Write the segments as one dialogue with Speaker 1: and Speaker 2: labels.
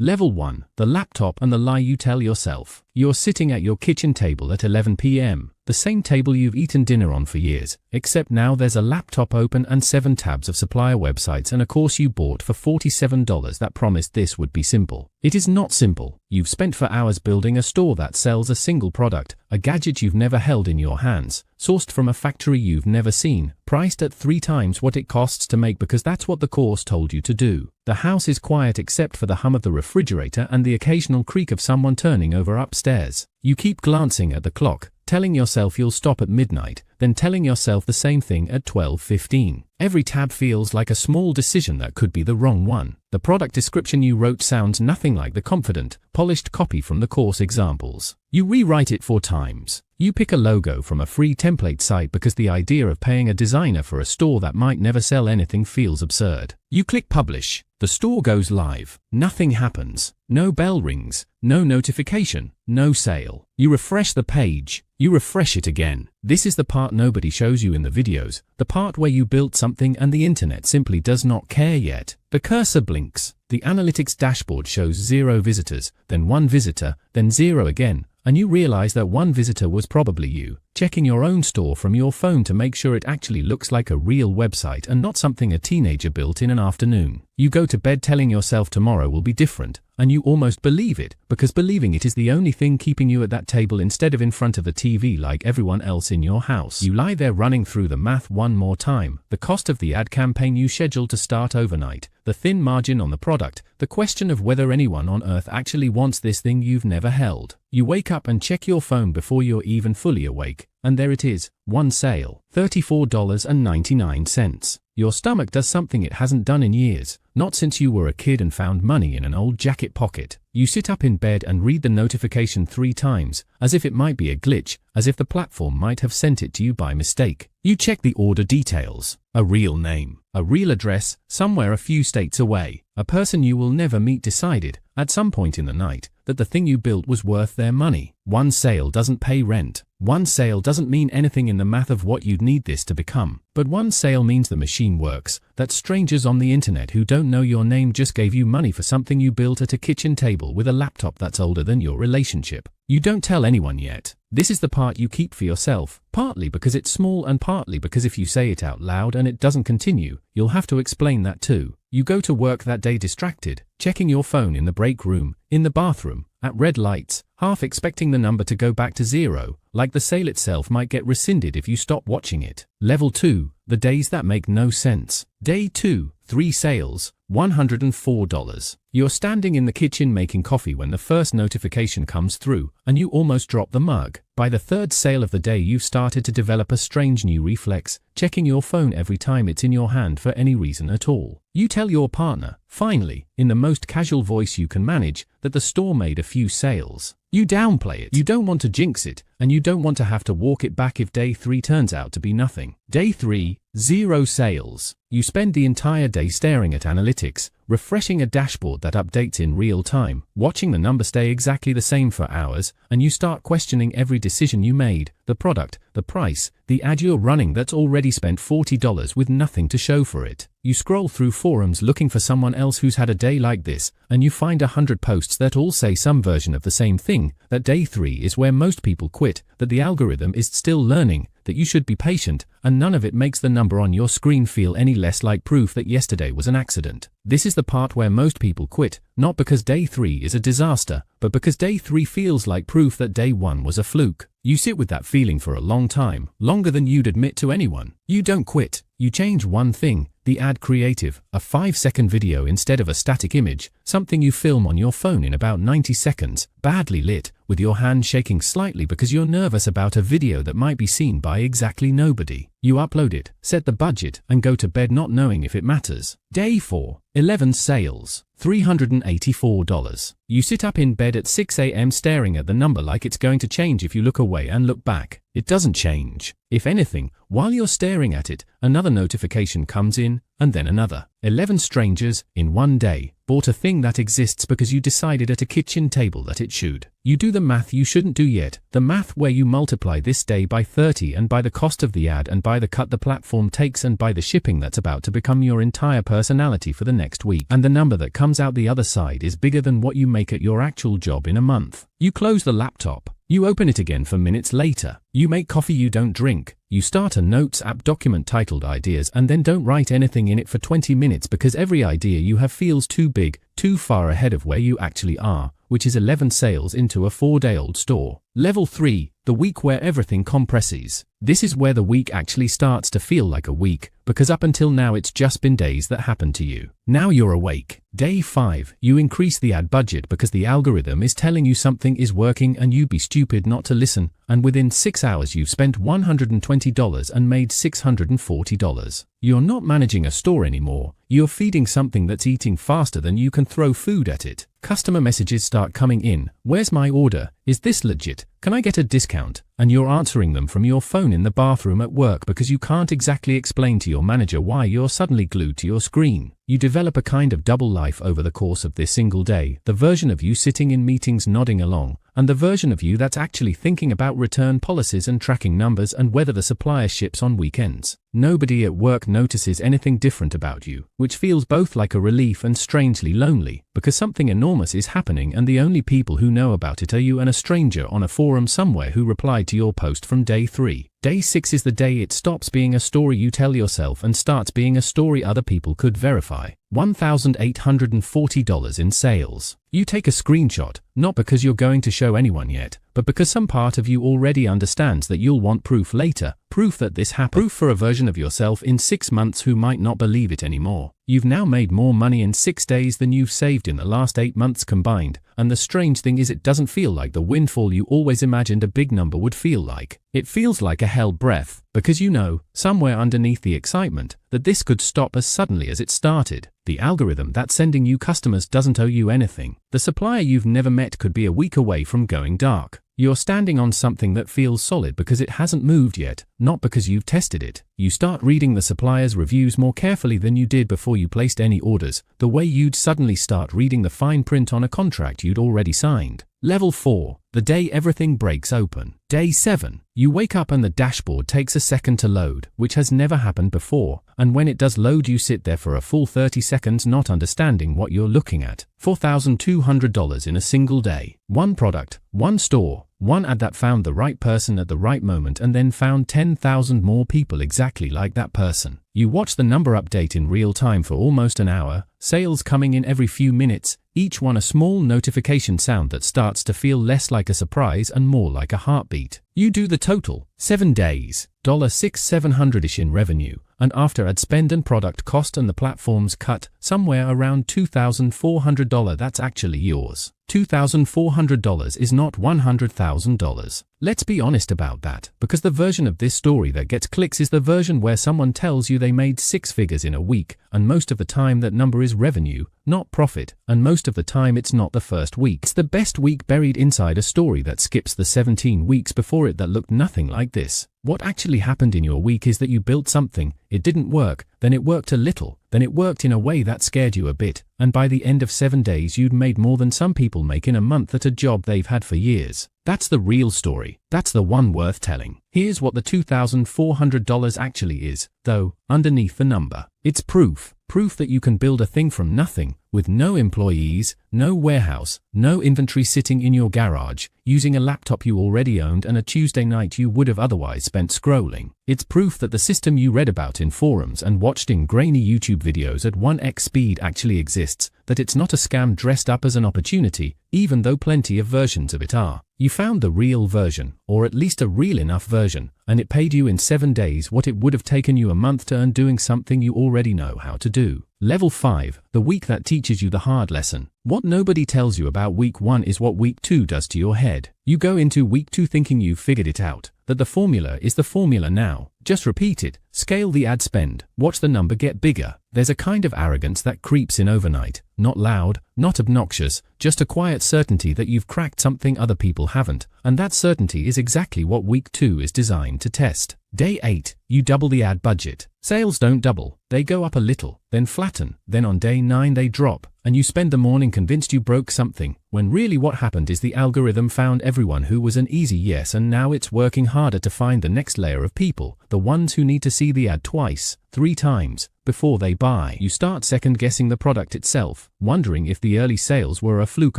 Speaker 1: Level 1. The laptop and the lie you tell yourself. You're sitting at your kitchen table at 11 p.m., the same table you've eaten dinner on for years, except now there's a laptop open and 7 tabs of supplier websites and a course you bought for $47 that promised this would be simple. It is not simple. You've spent for hours building a store that sells a single product, a gadget you've never held in your hands, sourced from a factory you've never seen, priced at 3 times what it costs to make because that's what the course told you to do. The house is quiet except for the hum of the refrigerator and the occasional creak of someone turning over upstairs. You keep glancing at the clock, telling yourself you'll stop at midnight, then telling yourself the same thing at 12:15. Every tab feels like a small decision that could be the wrong one. The product description you wrote sounds nothing like the confident, polished copy from the course examples. You rewrite it 4 times. You pick a logo from a free template site because the idea of paying a designer for a store that might never sell anything feels absurd. You click publish. The store goes live. Nothing happens. No bell rings. No notification. No sale. You refresh the page. You refresh it again. This is the part nobody shows you in the videos, the part where you built something and the internet simply does not care yet. The cursor blinks. The analytics dashboard shows 0 visitors, then 1 visitor, then 0 again, and you realize that 1 visitor was probably you, checking your own store from your phone to make sure it actually looks like a real website and not something a teenager built in an afternoon. You go to bed telling yourself tomorrow will be different, and you almost believe it, because believing it is the only thing keeping you at that table instead of in front of the TV like everyone else in your house. You lie there running through the math one more time, the cost of the ad campaign you scheduled to start overnight, the thin margin on the product, the question of whether anyone on earth actually wants this thing you've never held. You wake up and check your phone before you're even fully awake, and there it is, 1 sale, $34.99. Your stomach does something it hasn't done in years, not since you were a kid and found money in an old jacket pocket. You sit up in bed and read the notification 3 times, as if it might be a glitch, as if the platform might have sent it to you by mistake. You check the order details, a real name, a real address, somewhere a few states away. A person you will never meet decided, at some point in the night, that the thing you built was worth their money. 1 sale doesn't pay rent. 1 sale doesn't mean anything in the math of what you'd need this to become. But 1 sale means the machine works, that strangers on the internet who don't know your name just gave you money for something you built at a kitchen table with a laptop that's older than your relationship. You don't tell anyone yet. This is the part you keep for yourself, partly because it's small and partly because if you say it out loud and it doesn't continue, you'll have to explain that too. You go to work that day distracted, checking your phone in the break room, in the bathroom, at red lights, half expecting the number to go back to 0, like the sale itself might get rescinded if you stop watching it. Level 2. The days that make no sense. Day 2. 3 sales, $104. You're standing in the kitchen making coffee when the first notification comes through, and you almost drop the mug. By the 3rd sale of the day you've started to develop a strange new reflex, checking your phone every time it's in your hand for any reason at all. You tell your partner, finally, in the most casual voice you can manage, that the store made a few sales. You downplay it. You don't want to jinx it, and you don't want to have to walk it back if day 3 turns out to be nothing. Day 3, 0 sales. You spend the entire day staring at analytics, refreshing a dashboard that updates in real time, watching the number stay exactly the same for hours, and you start questioning every decision you made, the product, the price, the ad you're running that's already spent $40 with nothing to show for it. You scroll through forums looking for someone else who's had a day like this, and you find 100 posts that all say some version of the same thing, that day 3 is where most people quit, that the algorithm is still learning, that you should be patient, and none of it makes the number on your screen feel any less like proof that yesterday was an accident. This is the part where most people quit, not because day 3 is a disaster, but because day 3 feels like proof that day 1 was a fluke. You sit with that feeling for a long time, longer than you'd admit to anyone. You don't quit. You change one thing, the ad creative, a 5-second video instead of a static image, something you film on your phone in about 90 seconds, badly lit, with your hand shaking slightly because you're nervous about a video that might be seen by exactly nobody. You upload it, set the budget, and go to bed not knowing if it matters. Day 4, 11 sales, $384. You sit up in bed at 6 a.m. staring at the number like it's going to change if you look away and look back. It doesn't change. If anything, while you're staring at it, another notification comes in, and then another. 11 strangers, in one day, bought a thing that exists because you decided at a kitchen table that it should. You do the math you shouldn't do yet, the math where you multiply this day by 30 and by the cost of the ad and by the cut the platform takes and by the shipping that's about to become your entire personality for the next week. And the number that comes out the other side is bigger than what you make at your actual job in a month. You close the laptop. You open it again for minutes later. You make coffee you don't drink. You start a notes app document titled Ideas and then don't write anything in it for 20 minutes because every idea you have feels too big, too far ahead of where you actually are, which is 11 sales into a 4-day-old store. Level 3, the week where everything compresses. This is where the week actually starts to feel like a week, because up until now it's just been days that happened to you. Now you're awake. Day 5, you increase the ad budget because the algorithm is telling you something is working and you'd be stupid not to listen, and within 6 hours you've spent $120 and made $640. You're not managing a store anymore, you're feeding something that's eating faster than you can throw food at it. Customer messages start coming in. Where's my order? Is this legit? Can I get a discount? And you're answering them from your phone in the bathroom at work because you can't exactly explain to your manager why you're suddenly glued to your screen. You develop a kind of double life over the course of this single day, the version of you sitting in meetings nodding along, and the version of you that's actually thinking about return policies and tracking numbers and whether the supplier ships on weekends. Nobody at work notices anything different about you, which feels both like a relief and strangely lonely, because something enormous is happening and the only people who know about it are you and a stranger on a forum somewhere who replied to your post from day 3. Day 6 is the day it stops being a story you tell yourself and starts being a story other people could verify. $1,840 in sales. You take a screenshot, not because you're going to show anyone yet, but because some part of you already understands that you'll want proof later, proof that this happened, proof for a version of yourself in 6 months who might not believe it anymore. You've now made more money in 6 days than you've saved in the last 8 months combined, and the strange thing is it doesn't feel like the windfall you always imagined a big number would feel like. It feels like a held breath, because you know, somewhere underneath the excitement, that this could stop as suddenly as it started. The algorithm that's sending you customers doesn't owe you anything. The supplier you've never met could be a week away from going dark. You're standing on something that feels solid because it hasn't moved yet, not because you've tested it. You start reading the supplier's reviews more carefully than you did before you placed any orders, the way you'd suddenly start reading the fine print on a contract you'd already signed. Level 4, the day everything breaks open. Day 7, you wake up and the dashboard takes a second to load, which has never happened before, and when it does load you sit there for a full 30 seconds not understanding what you're looking at. $4,200 in a single day. One product, one store, one ad that found the right person at the right moment and then found 10,000 more people exactly like that person. You watch the number update in real time for almost an hour, sales coming in every few minutes, each one a small notification sound that starts to feel less like a surprise and more like a heartbeat. You do the total, 7 days, $6,700-ish in revenue, and after ad spend and product cost and the platform's cut, somewhere around $2,400 that's actually yours. $2,400 is not $100,000. Let's be honest about that, because the version of this story that gets clicks is the version where someone tells you they made 6 figures in a week, and most of the time that number is revenue, not profit, and most of the time it's not the first week. It's the best week buried inside a story that skips the 17 weeks before it that looked nothing like this. What actually happened in your week is that you built something, it didn't work, then it worked a little, then it worked in a way that scared you a bit, and by the end of 7 days you'd made more than some people make in a month at a job they've had for years. That's the real story. That's the one worth telling. Here's what the $2,400 actually is, though, underneath the number. It's proof. Proof that you can build a thing from nothing, with no employees, no warehouse, no inventory sitting in your garage, using a laptop you already owned and a Tuesday night you would have otherwise spent scrolling. It's proof that the system you read about in forums and watched in grainy YouTube videos at 1x speed actually exists, that it's not a scam dressed up as an opportunity, even though plenty of versions of it are. You found the real version, or at least a real enough version, and it paid you in 7 days what it would have taken you a month to earn doing something you already know how to do. Level 5, the week that teaches you the hard lesson. What nobody tells you about week 1 is what week 2 does to your head. You go into week 2 thinking you've figured it out, that the formula is the formula now. Just repeat it, scale the ad spend, watch the number get bigger. There's a kind of arrogance that creeps in overnight, not loud, not obnoxious, just a quiet certainty that you've cracked something other people haven't, and that certainty is exactly what week 2 is designed to test. Day 8, you double the ad budget. Sales don't double, they go up a little, then flatten, then on day 9 they drop, and you spend the morning convinced you broke something, when really what happened is the algorithm found everyone who was an easy yes, and now it's working harder to find the next layer of people, the ones who need to see the ad twice, 3 times, before they buy. You start second-guessing the product itself, wondering if the early sales were a fluke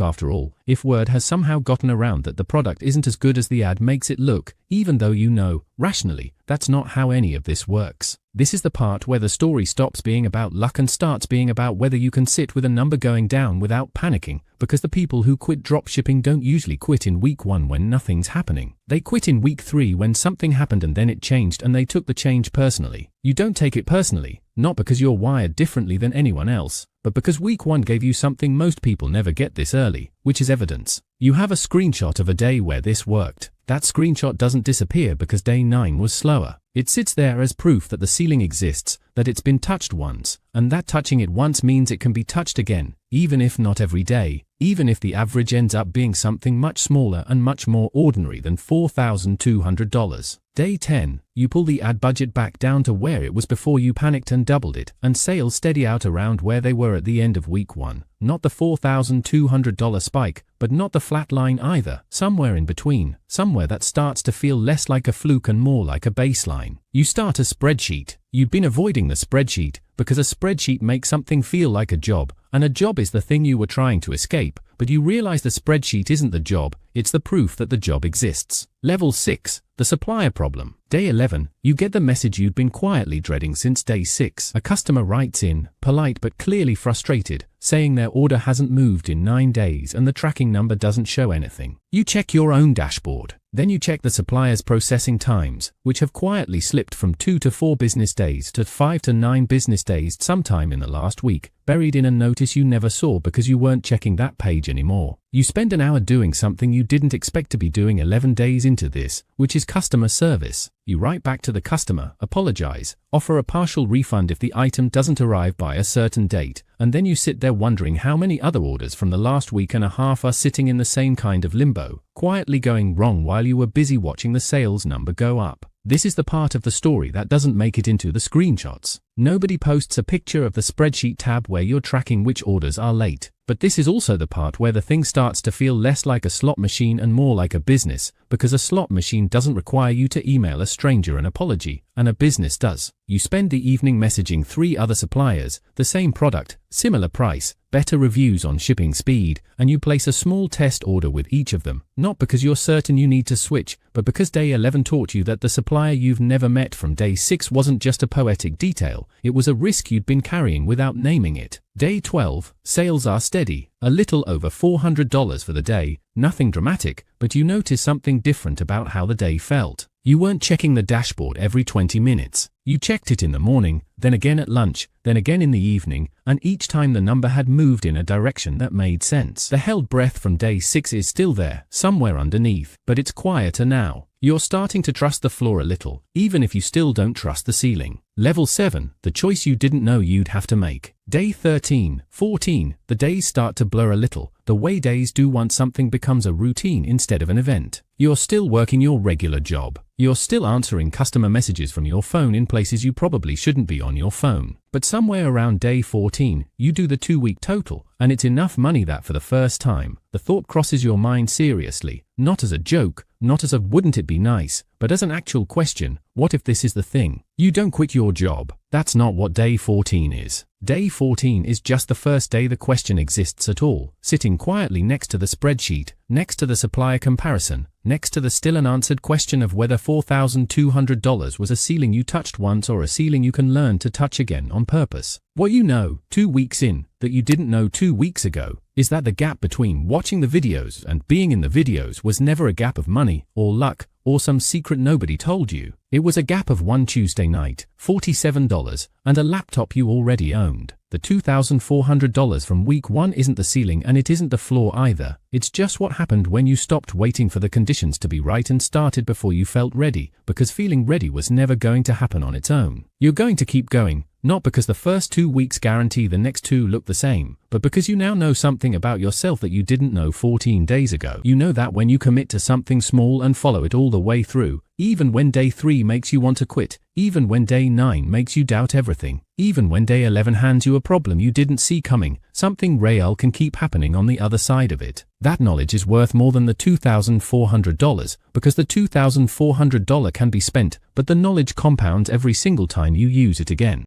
Speaker 1: after all, if word has somehow gotten around that the product isn't as good as the ad makes it look, even though you know, rationally, that's not how any of this works. This is the part where the story stops being about luck and starts being about whether you can sit with a number going down without panicking, because the people who quit dropshipping don't usually quit in week 1 when nothing's happening. They quit in week 3 when something happened and then it changed and they took the change personally. You don't take it personally, not because you're wired differently than anyone else, but because week 1 gave you something most people never get this early, which is evidence. You have a screenshot of a day where this worked. That screenshot doesn't disappear because day 9 was slower. It sits there as proof that the ceiling exists, that it's been touched once, and that touching it once means it can be touched again, even if not every day, even if the average ends up being something much smaller and much more ordinary than $4,200. Day 10, you pull the ad budget back down to where it was before you panicked and doubled it, and sales steady out around where they were at the end of week 1. Not the $4,200 spike, but not the flat line either, somewhere in between, somewhere that starts to feel less like a fluke and more like a baseline. You start a spreadsheet. You'd been avoiding the spreadsheet because a spreadsheet makes something feel like a job, and a job is the thing you were trying to escape, but you realize the spreadsheet isn't the job, it's the proof that the job exists. Level 6, the supplier problem. Day 11, you get the message you'd been quietly dreading since day 6. A customer writes in, polite but clearly frustrated, saying their order hasn't moved in 9 days and the tracking number doesn't show anything. You check your own dashboard. Then you check the supplier's processing times, which have quietly slipped from 2 to 4 business days to 5 to 9 business days sometime in the last week, buried in a notice you never saw because you weren't checking that page anymore. You spend an hour doing something you didn't expect to be doing 11 days into this, which is customer service. You write back to the customer, apologize, offer a partial refund if the item doesn't arrive by a certain date, and then you sit there wondering how many other orders from the last week and a half are sitting in the same kind of limbo, quietly going wrong while you were busy watching the sales number go up. This is the part of the story that doesn't make it into the screenshots. Nobody posts a picture of the spreadsheet tab where you're tracking which orders are late. But this is also the part where the thing starts to feel less like a slot machine and more like a business, because a slot machine doesn't require you to email a stranger an apology, and a business does. You spend the evening messaging 3 other suppliers, the same product, similar price, better reviews on shipping speed, and you place a small test order with each of them, not because you're certain you need to switch, but because day 11 taught you that the supplier you've never met from day 6 wasn't just a poetic detail, it was a risk you'd been carrying without naming it. Day 12, sales are steady, a little over $400 for the day, nothing dramatic, but you notice something different about how the day felt. You weren't checking the dashboard every 20 minutes. You checked it in the morning, then again at lunch, then again in the evening, and each time the number had moved in a direction that made sense. The held breath from day 6 is still there, somewhere underneath, but it's quieter now. You're starting to trust the floor a little, even if you still don't trust the ceiling. Level 7, the choice you didn't know you'd have to make. Day 13, 14, the days start to blur a little, the way days do once something becomes a routine instead of an event. You're still working your regular job. You're still answering customer messages from your phone in places you probably shouldn't be on your phone. But somewhere around day 14, you do the 2-week total, and it's enough money that for the first time, the thought crosses your mind seriously, not as a joke, not as a wouldn't it be nice, but as an actual question, what if this is the thing? You don't quit your job. That's not what day 14 is. Day 14 is just the first day the question exists at all, sitting quietly next to the spreadsheet, next to the supplier comparison, next to the still unanswered question of whether $4,200 was a ceiling you touched once or a ceiling you can learn to touch again on purpose. What you know, 2 weeks in, that you didn't know 2 weeks ago, is that the gap between watching the videos and being in the videos was never a gap of money, or luck, or some secret nobody told you. It was a gap of one Tuesday night, $47, and a laptop you already owned. The $2,400 from week 1 isn't the ceiling and it isn't the floor either. It's just what happened when you stopped waiting for the conditions to be right and started before you felt ready, because feeling ready was never going to happen on its own. You're going to keep going, Not because the first 2 weeks guarantee the next 2 look the same, but because you now know something about yourself that you didn't know 14 days ago. You know that when you commit to something small and follow it all the way through, even when day 3 makes you want to quit, even when day 9 makes you doubt everything, even when day 11 hands you a problem you didn't see coming, something real can keep happening on the other side of it. That knowledge is worth more than the $2,400, because the $2,400 can be spent, but the knowledge compounds every single time you use it again.